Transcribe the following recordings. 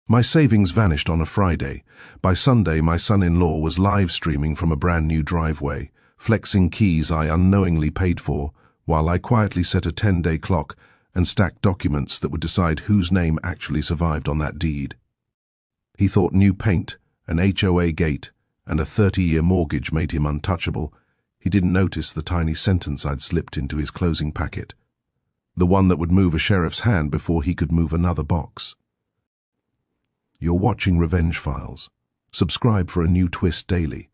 My savings vanished on a Friday. By Sunday, my son-in-law was live streaming from a brand new driveway, flexing keys I unknowingly paid for, while I quietly set a 10-day clock and stacked documents that would decide whose name actually survived on that deed. He thought new paint, an HOA gate, and a 30-year mortgage made him untouchable. He didn't notice the tiny sentence I'd slipped into his closing packet, the one that would move a sheriff's hand before he could move another box. You're watching Revenge Files. Subscribe for a new twist daily.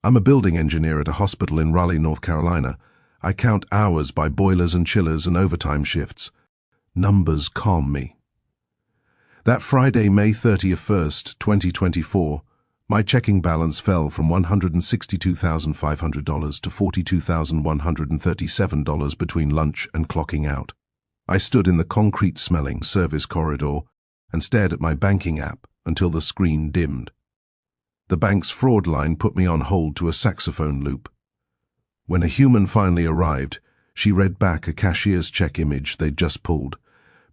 I'm a building engineer at a hospital in Raleigh, North Carolina. I count hours by boilers and chillers and overtime shifts. Numbers calm me. That Friday, May 31st, 2024, my checking balance fell from $162,500 to $42,137 between lunch and clocking out. I stood in the concrete-smelling service corridor and stared at my banking app until the screen dimmed. The bank's fraud line put me on hold to a saxophone loop. When a human finally arrived, she read back a cashier's check image they'd just pulled.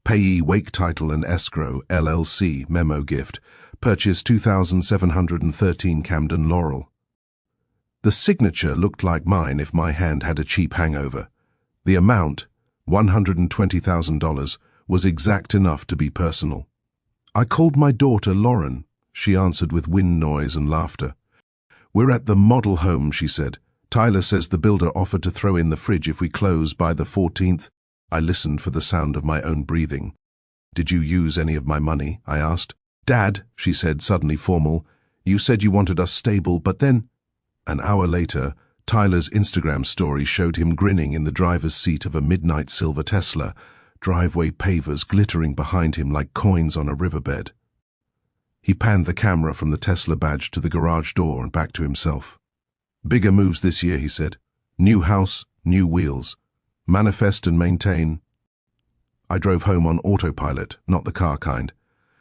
Payee Wake Title and Escrow, LLC, memo gift. Purchase 2,713 Camden Laurel. The signature looked like mine if my hand had a cheap hangover. The amount, $120,000, was exact enough to be personal. I called my daughter Lauren. She answered with wind noise and laughter. "We're at the model home," she said. "Tyler says the builder offered to throw in the fridge if we close by the 14th. I listened for the sound of my own breathing. "Did you use any of my money?" I asked. "Dad," she said, suddenly formal, "you said you wanted us stable, but then—" An hour later, Tyler's Instagram story showed him grinning in the driver's seat of a midnight silver Tesla, driveway pavers glittering behind him like coins on a riverbed. He panned the camera from the Tesla badge to the garage door and back to himself. "Bigger moves this year," he said. "New house, new wheels. Manifest and maintain." I drove home on autopilot, not the car kind.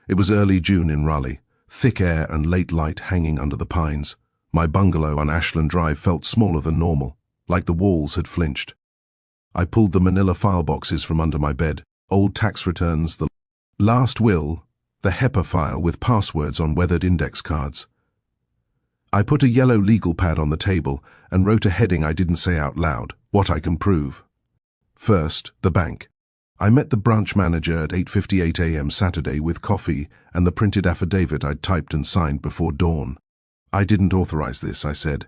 It was early June in Raleigh, thick air and late light hanging under the pines. My bungalow on Ashland Drive felt smaller than normal, like the walls had flinched. I pulled the manila file boxes from under my bed, old tax returns, the last will, the HEPA file with passwords on weathered index cards. I put a yellow legal pad on the table and wrote a heading I didn't say out loud, "What I can prove." First, the bank. I met the branch manager at 8:58 a.m. Saturday with coffee and the printed affidavit I'd typed and signed before dawn. "I didn't authorize this," I said.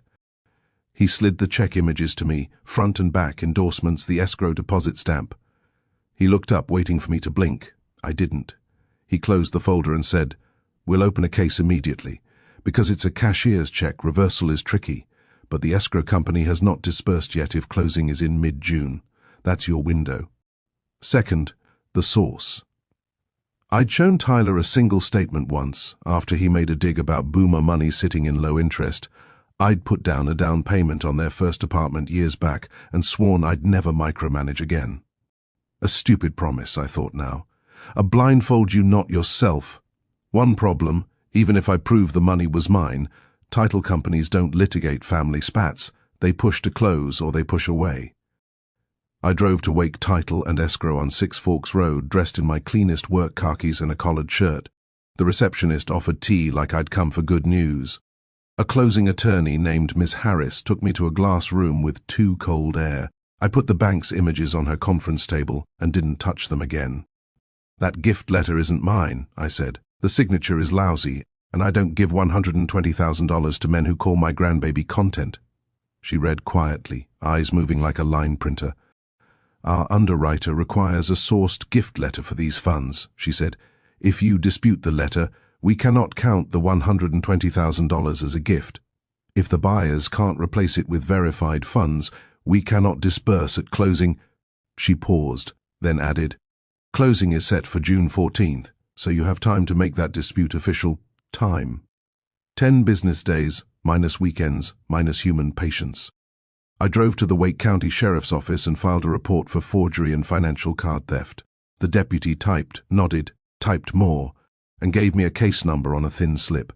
He slid the check images to me, front and back endorsements, the escrow deposit stamp. He looked up, waiting for me to blink. I didn't. He closed the folder and said, "We'll open a case immediately. Because it's a cashier's check, reversal is tricky, but the escrow company has not dispersed yet if closing is in mid-June. That's your window." Second, the source. I'd shown Tyler a single statement once, after he made a dig about boomer money sitting in low interest. I'd put down a down payment on their first apartment years back and sworn I'd never micromanage again. A stupid promise, I thought now. A blindfold you not yourself. One problem, even if I prove the money was mine, title companies don't litigate family spats. They push to close or they push away. I drove to Wake Title and Escrow on Six Forks Road, dressed in my cleanest work khakis and a collared shirt. The receptionist offered tea like I'd come for good news. A closing attorney named Miss Harris took me to a glass room with too cold air. I put the bank's images on her conference table and didn't touch them again. "That gift letter isn't mine," I said. "The signature is lousy, and I don't give $120,000 to men who call my grandbaby content." She read quietly, eyes moving like a line printer. "Our underwriter requires a sourced gift letter for these funds," she said. "If you dispute the letter, we cannot count the $120,000 as a gift. If the buyers can't replace it with verified funds, we cannot disburse at closing." She paused, then added, "Closing is set for June 14th, so you have time to make that dispute official." Time. 10 business days, minus weekends, minus human patience. I drove to the Wake County Sheriff's Office and filed a report for forgery and financial card theft. The deputy typed, nodded, typed more, and gave me a case number on a thin slip.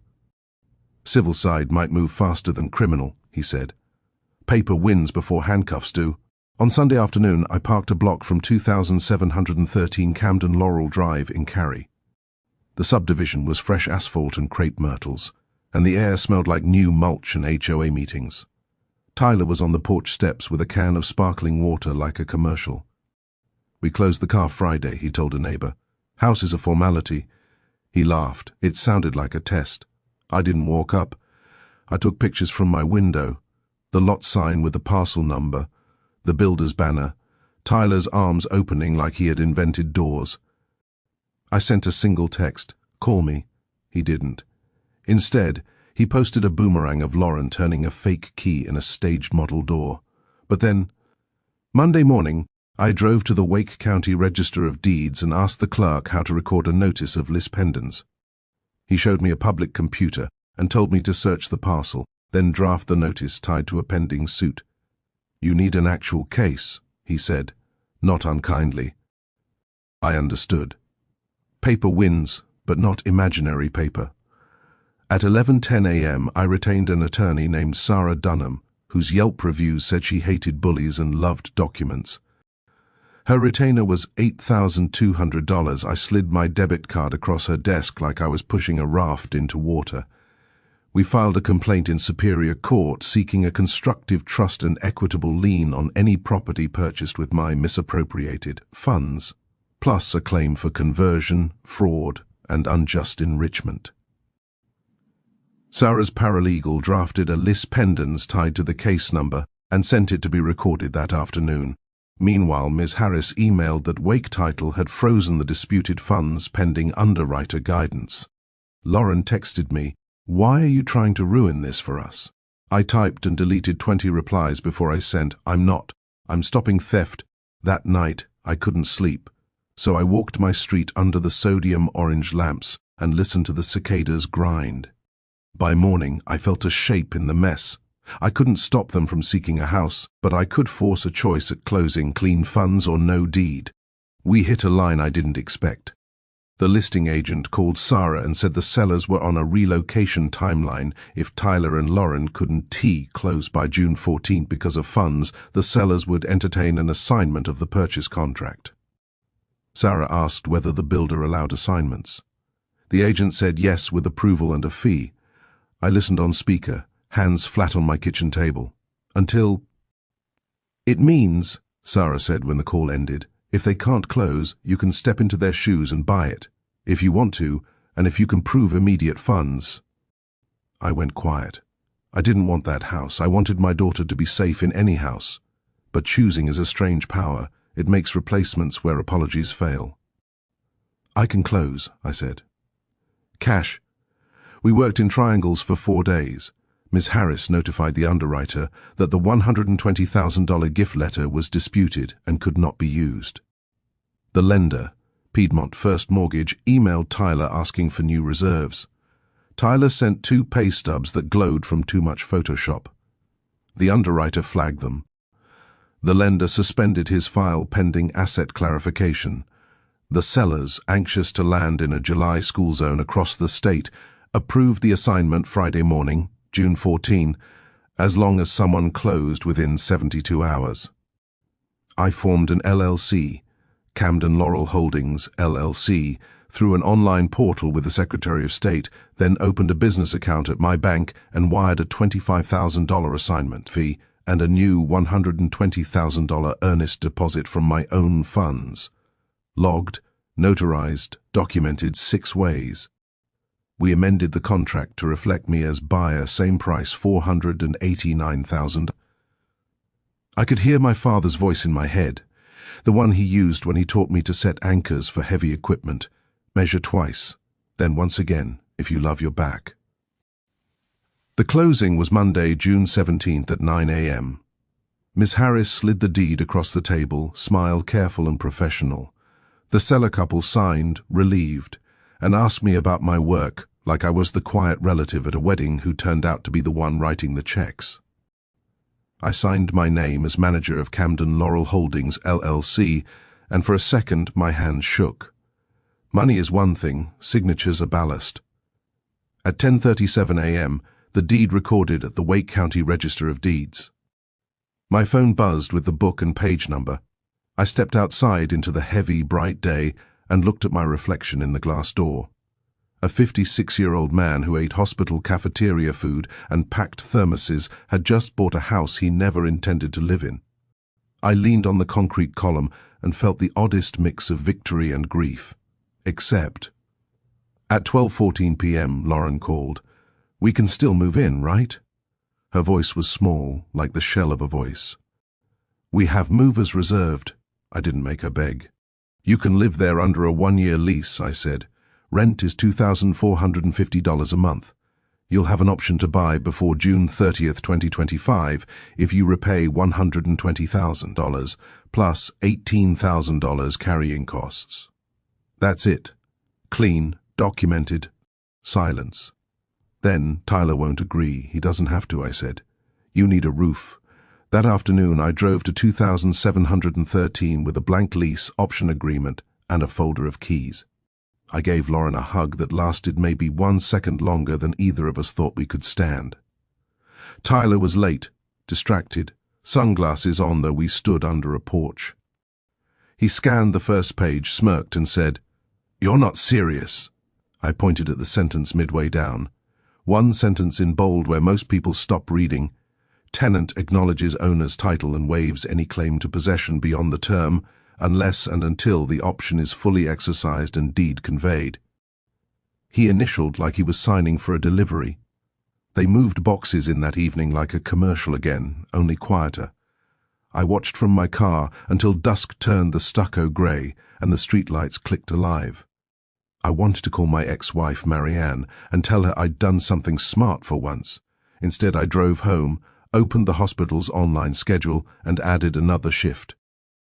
"Civil side might move faster than criminal," he said. "Paper wins before handcuffs do." On Sunday afternoon, I parked a block from 2,713 Camden Laurel Drive in Cary. The subdivision was fresh asphalt and crepe myrtles, and the air smelled like new mulch and HOA meetings. Tyler was on the porch steps with a can of sparkling water like a commercial. "We closed the car Friday," he told a neighbor. "House is a formality." He laughed. It sounded like a test. I didn't walk up. I took pictures from my window. The lot sign with the parcel number, the builder's banner, Tyler's arms opening like he had invented doors. I sent a single text, "Call me." He didn't. Instead, he posted a boomerang of Lauren turning a fake key in a staged model door. But then, Monday morning, I drove to the Wake County Register of Deeds and asked the clerk how to record a notice of lis pendens. He showed me a public computer and told me to search the parcel, then draft the notice tied to a pending suit. "You need an actual case," he said, not unkindly. I understood. Paper wins, but not imaginary paper. At 11:10 a.m., I retained an attorney named Sarah Dunham, whose Yelp reviews said she hated bullies and loved documents. Her retainer was $8,200. I slid my debit card across her desk like I was pushing a raft into water. We filed a complaint in Superior Court seeking a constructive trust and equitable lien on any property purchased with my misappropriated funds, plus a claim for conversion, fraud, and unjust enrichment. Sarah's paralegal drafted a lis pendens tied to the case number and sent it to be recorded that afternoon. Meanwhile, Ms. Harris emailed that Wake Title had frozen the disputed funds pending underwriter guidance. Lauren texted me, "Why are you trying to ruin this for us?" I typed and deleted 20 replies before I sent, "I'm not. I'm stopping theft." That night, I couldn't sleep, so I walked my street under the sodium orange lamps and listened to the cicadas grind. By morning, I felt a shape in the mess. I couldn't stop them from seeking a house, but I could force a choice at closing: clean funds or no deed. We hit a line I didn't expect. The listing agent called Sarah and said the sellers were on a relocation timeline. If Tyler and Lauren couldn't close by June 14th because of funds, the sellers would entertain an assignment of the purchase contract. Sarah asked whether the builder allowed assignments. The agent said yes, with approval and a fee. I listened on speaker, hands flat on my kitchen table, until... "It means," Sarah said when the call ended, "if they can't close, you can step into their shoes and buy it, if you want to, and if you can prove immediate funds." I went quiet. I didn't want that house. I wanted my daughter to be safe in any house. But choosing is a strange power. It makes replacements where apologies fail. "I can close," I said. "Cash." We worked in triangles for 4 days. Ms. Harris notified the underwriter that the $120,000 gift letter was disputed and could not be used. The lender, Piedmont First Mortgage, emailed Tyler asking for new reserves. Tyler sent 2 pay stubs that glowed from too much Photoshop. The underwriter flagged them. The lender suspended his file pending asset clarification. The sellers, anxious to land in a July school zone across the state, approved the assignment Friday morning, June 14, as long as someone closed within 72 hours. I formed an LLC, Camden Laurel Holdings, LLC, through an online portal with the Secretary of State, then opened a business account at my bank and wired a $25,000 assignment fee and a new $120,000 earnest deposit from my own funds. Logged, notarized, documented 6 ways. We amended the contract to reflect me as buyer, same price, $489,000. I could hear my father's voice in my head, the one he used when he taught me to set anchors for heavy equipment. Measure twice, then once again, if you love your back. The closing was Monday, June 17th at 9 a.m. Miss Harris slid the deed across the table, smile careful and professional. The seller couple signed, relieved, and asked me about my work, like I was the quiet relative at a wedding who turned out to be the one writing the checks. I signed my name as manager of Camden Laurel Holdings, LLC, and for a second my hands shook. Money is one thing, signatures are ballast. At 10:37 a.m., the deed recorded at the Wake County Register of Deeds. My phone buzzed with the book and page number. I stepped outside into the heavy, bright day and looked at my reflection in the glass door. A 56-year-old man who ate hospital cafeteria food and packed thermoses had just bought a house he never intended to live in. I leaned on the concrete column and felt the oddest mix of victory and grief. Except, at 12:14 p.m., Lauren called. "We can still move in, right?" Her voice was small, like the shell of a voice. "We have movers reserved." I didn't make her beg. "You can live there under a 1-year lease," I said. "Rent is $2,450 a month. You'll have an option to buy before June 30th, 2025 if you repay $120,000 plus $18,000 carrying costs. That's it. Clean, documented, silence." "Then Tyler won't agree. He doesn't have to," I said. "You need a roof." That afternoon I drove to 2713 with a blank lease, option agreement, and a folder of keys. I gave Lauren a hug that lasted maybe 1 second longer than either of us thought we could stand. Tyler was late, distracted, sunglasses on though we stood under a porch. He scanned the first page, smirked and said, "You're not serious." I pointed at the sentence midway down. One sentence in bold where most people stop reading. "Tenant acknowledges owner's title and waives any claim to possession beyond the term, unless and until the option is fully exercised and deed conveyed." He initialed like he was signing for a delivery. They moved boxes in that evening like a commercial again, only quieter. I watched from my car until dusk turned the stucco grey and the streetlights clicked alive. I wanted to call my ex-wife Marianne and tell her I'd done something smart for once. Instead I drove home, opened the hospital's online schedule and added another shift.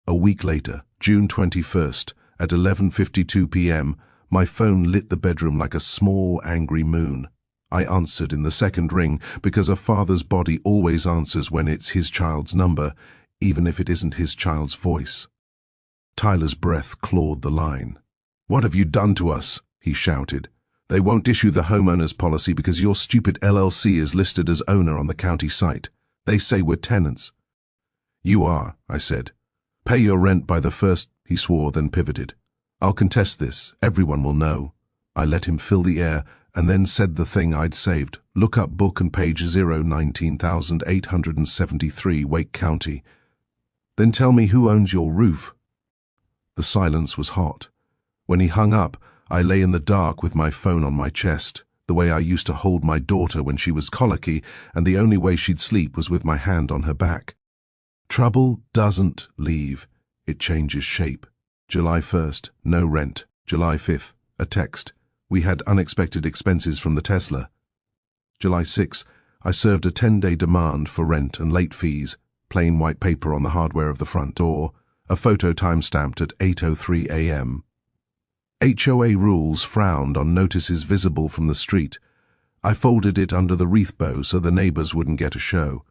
A week later, June 21st, at 11:52 p.m., my phone lit the bedroom like a small, angry moon. I answered in the second ring because a father's body always answers when it's his child's number, even if it isn't his child's voice. Tyler's breath clawed the line. "What have you done to us?" he shouted. "They won't issue the homeowner's policy because your stupid LLC is listed as owner on the county site. They say we're tenants." "You are," I said. "Pay your rent by the 1st, he swore, then pivoted. "I'll contest this. Everyone will know." I let him fill the air and then said the thing I'd saved. "Look up book and page 019,873, Wake County. Then tell me who owns your roof." The silence was hot. When he hung up, I lay in the dark with my phone on my chest, the way I used to hold my daughter when she was colicky, and the only way she'd sleep was with my hand on her back. Trouble doesn't leave. It changes shape. July 1st, no rent. July 5th, a text. We had unexpected expenses from the Tesla. July 6th, I served a 10-day demand for rent and late fees, plain white paper on the hardware of the front door, a photo time-stamped at 8:03 a.m. HOA rules frowned on notices visible from the street. I folded it under the wreath bow so the neighbors wouldn't get a show.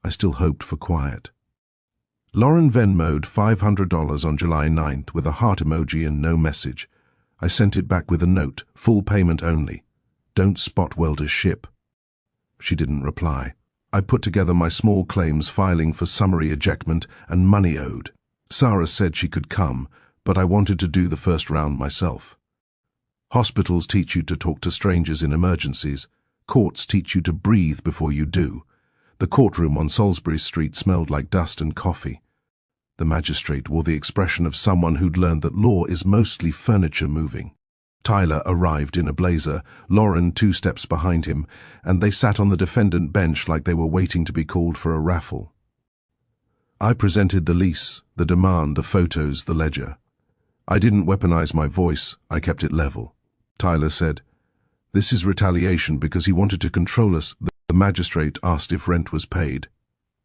I still hoped for quiet. Lauren Venmo'd $500 on July 9th with a heart emoji and no message. I sent it back with a note, full payment only. Don't spot welders ship. She didn't reply. I put together my small claims filing for summary ejectment and money owed. Sarah said she could come, but I wanted to do the first round myself. Hospitals teach you to talk to strangers in emergencies. Courts teach you to breathe before you do. The courtroom on Salisbury Street smelled like dust and coffee. The magistrate wore the expression of someone who'd learned that law is mostly furniture moving. Tyler arrived in a blazer, Lauren 2 steps behind him, and they sat on the defendant bench like they were waiting to be called for a raffle. I presented the lease, the demand, the photos, the ledger. I didn't weaponize my voice, I kept it level. Tyler said, "This is retaliation because he wanted to control us." The magistrate asked if rent was paid.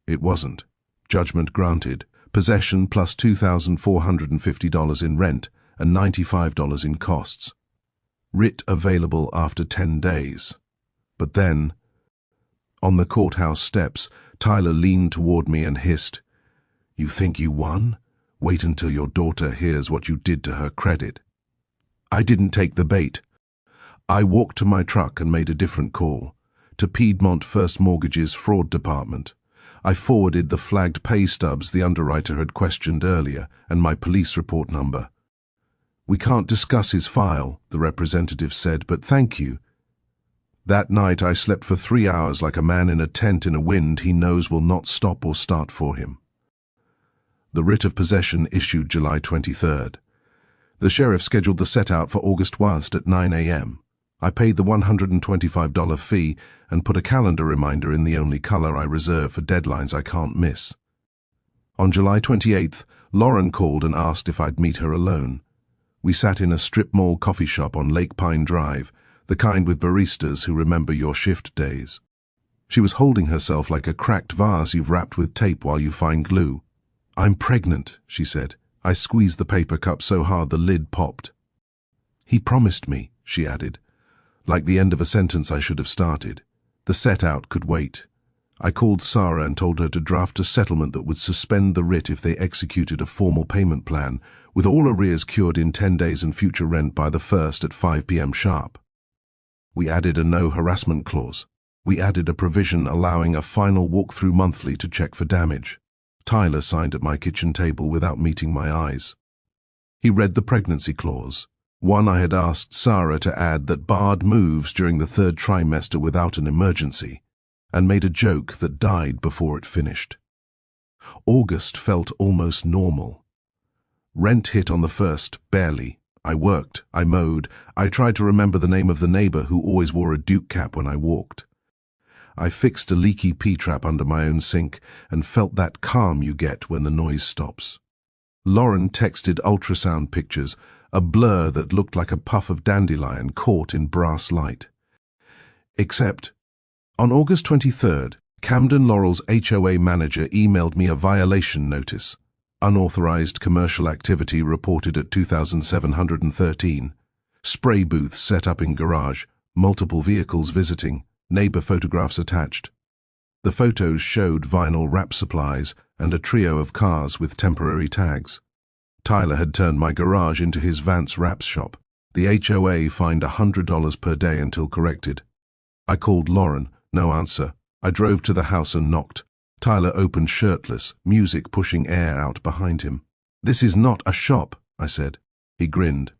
It wasn't. Judgment granted. Possession plus $2,450 in rent and $95 in costs. Writ available after 10 days. But then, on the courthouse steps, Tyler leaned toward me and hissed, "You think you won? Wait until your daughter hears what you did to her credit." I didn't take the bait. I walked to my truck and made a different call. To Piedmont First Mortgage's fraud department. I forwarded the flagged pay stubs the underwriter had questioned earlier and my police report number. "We can't discuss his file," the representative said, "but thank you." That night I slept for 3 hours like a man in a tent in a wind he knows will not stop or start for him. The writ of possession issued July 23rd. The sheriff scheduled the set-out for August 1st at 9 a.m. I paid the $125 fee and put a calendar reminder in the only color I reserve for deadlines I can't miss. On July 28th, Lauren called and asked if I'd meet her alone. We sat in a strip mall coffee shop on Lake Pine Drive, the kind with baristas who remember your shift days. She was holding herself like a cracked vase you've wrapped with tape while you find glue. "I'm pregnant," she said. I squeezed the paper cup so hard the lid popped. "He promised me," she added, like the end of a sentence I should have started. The set-out could wait. I called Sarah and told her to draft a settlement that would suspend the writ if they executed a formal payment plan, with all arrears cured in 10 days and future rent by the 1st at 5 p.m. sharp. We added a no harassment clause. We added a provision allowing a final walkthrough monthly to check for damage. Tyler signed at my kitchen table without meeting my eyes. He read the pregnancy clause, one I had asked Sarah to add that barred moves during the 3rd trimester without an emergency, and made a joke that died before it finished. August felt almost normal. Rent hit on the 1st, barely. I worked, I mowed, I tried to remember the name of the neighbor who always wore a Duke cap when I walked. I fixed a leaky P-trap under my own sink and felt that calm you get when the noise stops. Lauren texted ultrasound pictures, a blur that looked like a puff of dandelion caught in brass light. Except, on August 23rd, Camden Laurel's HOA manager emailed me a violation notice. Unauthorized commercial activity reported at 2713. Spray booth set up in garage, multiple vehicles visiting, neighbor photographs attached. The photos showed vinyl wrap supplies and a trio of cars with temporary tags. Tyler had turned my garage into his Vance Wraps shop. The HOA fined $100 per day until corrected. I called Lauren, no answer. I drove to the house and knocked. Tyler opened shirtless, music pushing air out behind him. "This is not a shop," I said. He grinned.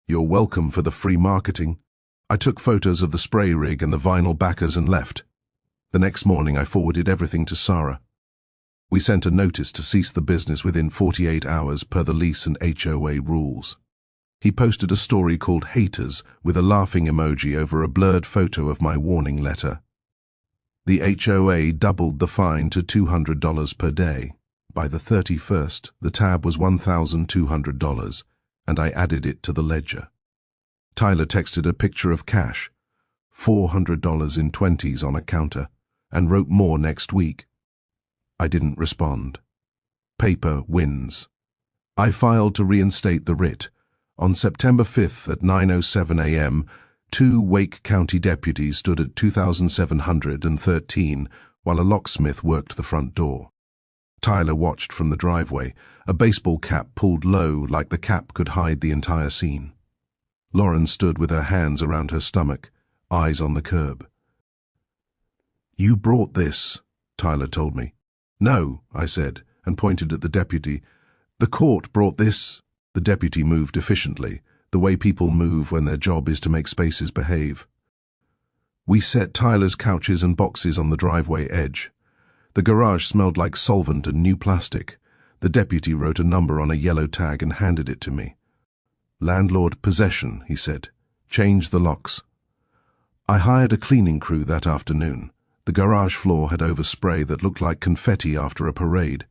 "You're welcome for the free marketing." I took photos of the spray rig and the vinyl backers and left. The next morning I forwarded everything to Sarah. We sent a notice to cease the business within 48 hours per the lease and HOA rules. He posted a story called Haters with a laughing emoji over a blurred photo of my warning letter. The HOA doubled the fine to $200 per day. By the 31st, the tab was $1,200, and I added it to the ledger. Tyler texted a picture of cash, $400 in 20s on a counter, and wrote more next week. I didn't respond. Paper wins. I filed to reinstate the writ. On September 5th at 9:07 a.m., 2 Wake County deputies stood at 2713 while a locksmith worked the front door. Tyler watched from the driveway, a baseball cap pulled low like the cap could hide the entire scene. Lauren stood with her hands around her stomach, eyes on the curb. "You brought this," Tyler told me. "No," I said, and pointed at the deputy. "The court brought this." The deputy moved efficiently, the way people move when their job is to make spaces behave. We set Tyler's couches and boxes on the driveway edge. The garage smelled like solvent and new plastic. The deputy wrote a number on a yellow tag and handed it to me. "Landlord possession," he said. "Change the locks." I hired a cleaning crew that afternoon. The garage floor had overspray that looked like confetti after a parade.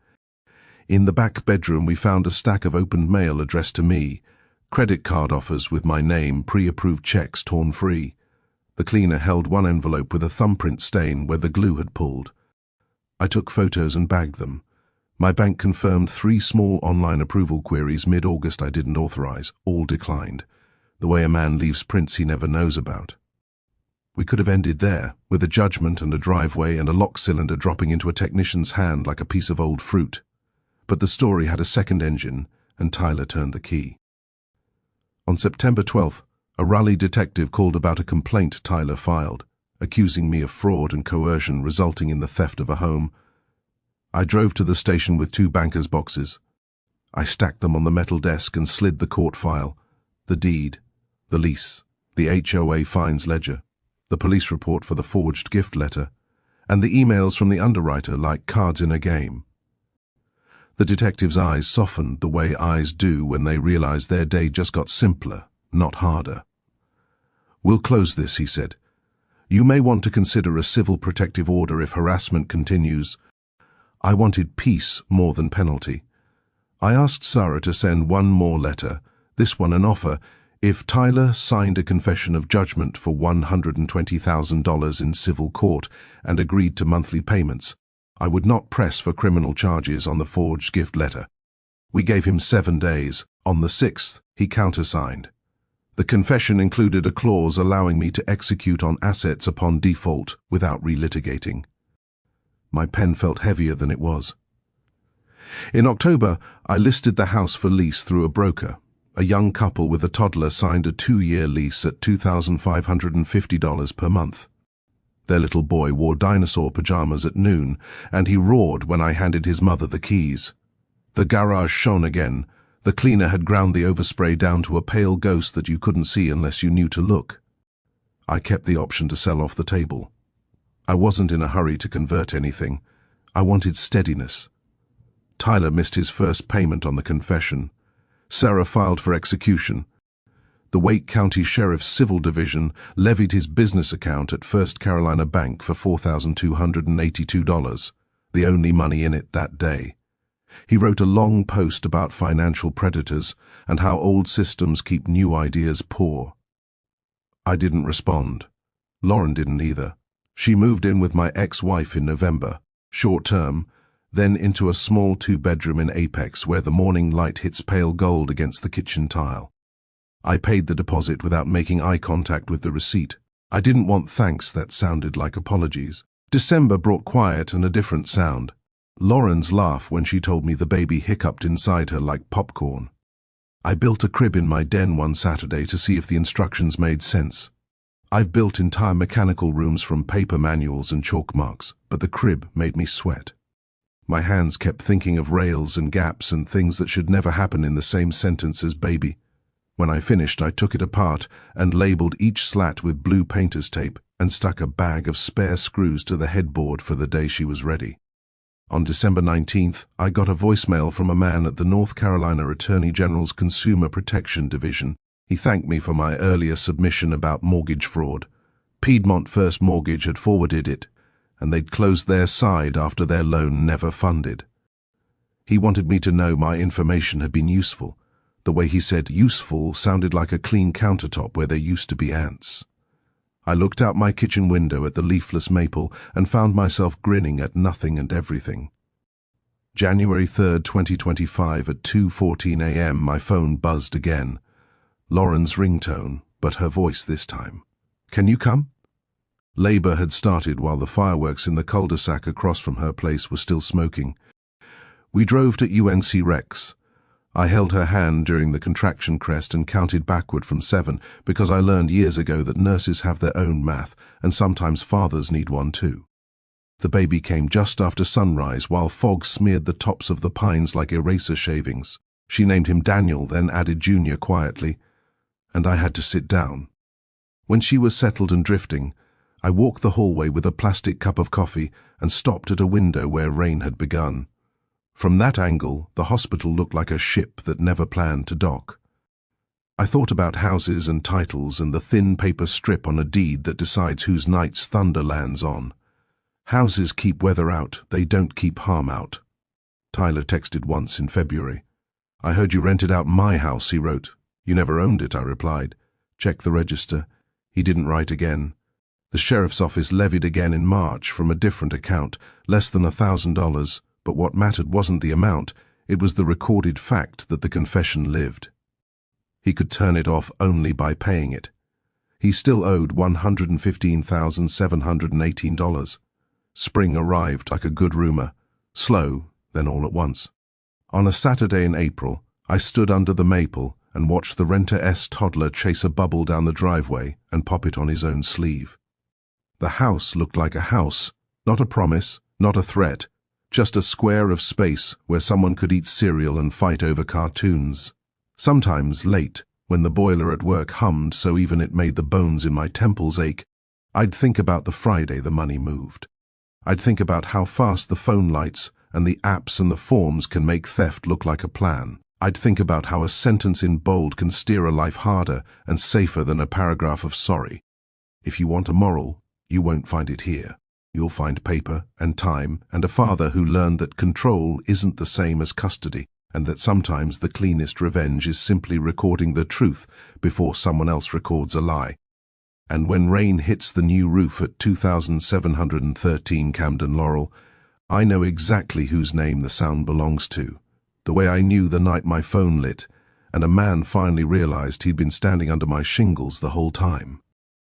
In the back bedroom we found a stack of opened mail addressed to me, credit card offers with my name, pre-approved checks torn free. The cleaner held one envelope with a thumbprint stain where the glue had pulled. I took photos and bagged them. My bank confirmed 3 small online approval queries mid-August I didn't authorize, all declined, the way a man leaves prints he never knows about. We could have ended there, with a judgment and a driveway and a lock cylinder dropping into a technician's hand like a piece of old fruit. But the story had a second engine, and Tyler turned the key. On September 12th, a Raleigh detective called about a complaint Tyler filed, accusing me of fraud and coercion resulting in the theft of a home. I drove to the station with 2 banker's boxes. I stacked them on the metal desk and slid the court file. The deed, the lease, the HOA fines ledger, the police report for the forged gift letter, and the emails from the underwriter like cards in a game. The detective's eyes softened the way eyes do when they realize their day just got simpler, not harder. "We'll close this," he said. "You may want to consider a civil protective order if harassment continues." I wanted peace more than penalty. I asked Sarah to send one more letter, this one an offer, if Tyler signed a confession of judgment for $120,000 in civil court and agreed to monthly payments. I would not press for criminal charges on the forged gift letter. We gave him 7 days. On the 6th, he countersigned. The confession included a clause allowing me to execute on assets upon default without relitigating. My pen felt heavier than it was. In October, I listed the house for lease through a broker. A young couple with a toddler signed a 2-year lease at $2,550 per month. Their little boy wore dinosaur pajamas at noon, and he roared when I handed his mother the keys. The garage shone again. The cleaner had ground the overspray down to a pale ghost that you couldn't see unless you knew to look. I kept the option to sell off the table. I wasn't in a hurry to convert anything. I wanted steadiness. Tyler missed his first payment on the confession. Sarah filed for execution. The Wake County Sheriff's Civil Division levied his business account at First Carolina Bank for $4,282, the only money in it that day. He wrote a long post about financial predators and how old systems keep new ideas poor. I didn't respond. Lauren didn't either. She moved in with my ex-wife in November, short-term, then into a small 2-bedroom in Apex where the morning light hits pale gold against the kitchen tile. I paid the deposit without making eye contact with the receipt. I didn't want thanks that sounded like apologies. December brought quiet and a different sound. Lauren's laugh when she told me the baby hiccuped inside her like popcorn. I built a crib in my den one Saturday to see if the instructions made sense. I've built entire mechanical rooms from paper manuals and chalk marks, but the crib made me sweat. My hands kept thinking of rails and gaps and things that should never happen in the same sentence as baby. When I finished, I took it apart and labeled each slat with blue painter's tape and stuck a bag of spare screws to the headboard for the day she was ready. On December 19th, I got a voicemail from a man at the North Carolina Attorney General's Consumer Protection Division. He thanked me for my earlier submission about mortgage fraud. Piedmont First Mortgage had forwarded it, and they'd closed their side after their loan never funded. He wanted me to know my information had been useful. The way he said useful sounded like a clean countertop where there used to be ants. I looked out my kitchen window at the leafless maple and found myself grinning at nothing and everything. January 3rd, 2025 at 2:14 a.m. my phone buzzed again. Lauren's ringtone, but her voice this time. "Can you come?" Labor had started while the fireworks in the cul-de-sac across from her place were still smoking. We drove to UNC Rex. I held her hand during the contraction crest and counted backward from 7 because I learned years ago that nurses have their own math and sometimes fathers need one too. The baby came just after sunrise while fog smeared the tops of the pines like eraser shavings. She named him Daniel, then added Junior quietly, and I had to sit down. When she was settled and drifting, I walked the hallway with a plastic cup of coffee and stopped at a window where rain had begun. From that angle, the hospital looked like a ship that never planned to dock. I thought about houses and titles and the thin paper strip on a deed that decides whose night's thunder lands on. Houses keep weather out, they don't keep harm out. Tyler texted once in February. "I heard you rented out my house," he wrote. "You never owned it," I replied. "Check the register." He didn't write again. The sheriff's office levied again in March from a different account, less than $1,000, but what mattered wasn't the amount, it was the recorded fact that the confession lived. He could turn it off only by paying it. He still owed $115,718. Spring arrived like a good rumor, slow, then all at once. On a Saturday in April, I stood under the maple and watched the renter-S toddler chase a bubble down the driveway and pop it on his own sleeve. The house looked like a house, not a promise, not a threat, just a square of space where someone could eat cereal and fight over cartoons. Sometimes late, When the boiler at work hummed so even it made the bones in my temples ache, I'd think about the Friday the money moved. I'd think about how fast the phone lights and the apps and the forms can make theft look like a plan. I'd think about how a sentence in bold can steer a life harder and safer than a paragraph of sorry. If you want a moral, you won't find it here. You'll find paper and time and a father who learned that control isn't the same as custody, and that sometimes the cleanest revenge is simply recording the truth before someone else records a lie. And when rain hits the new roof at 2713 Camden Laurel, I know exactly whose name the sound belongs to, the way I knew the night my phone lit, and a man finally realized he'd been standing under my shingles the whole time.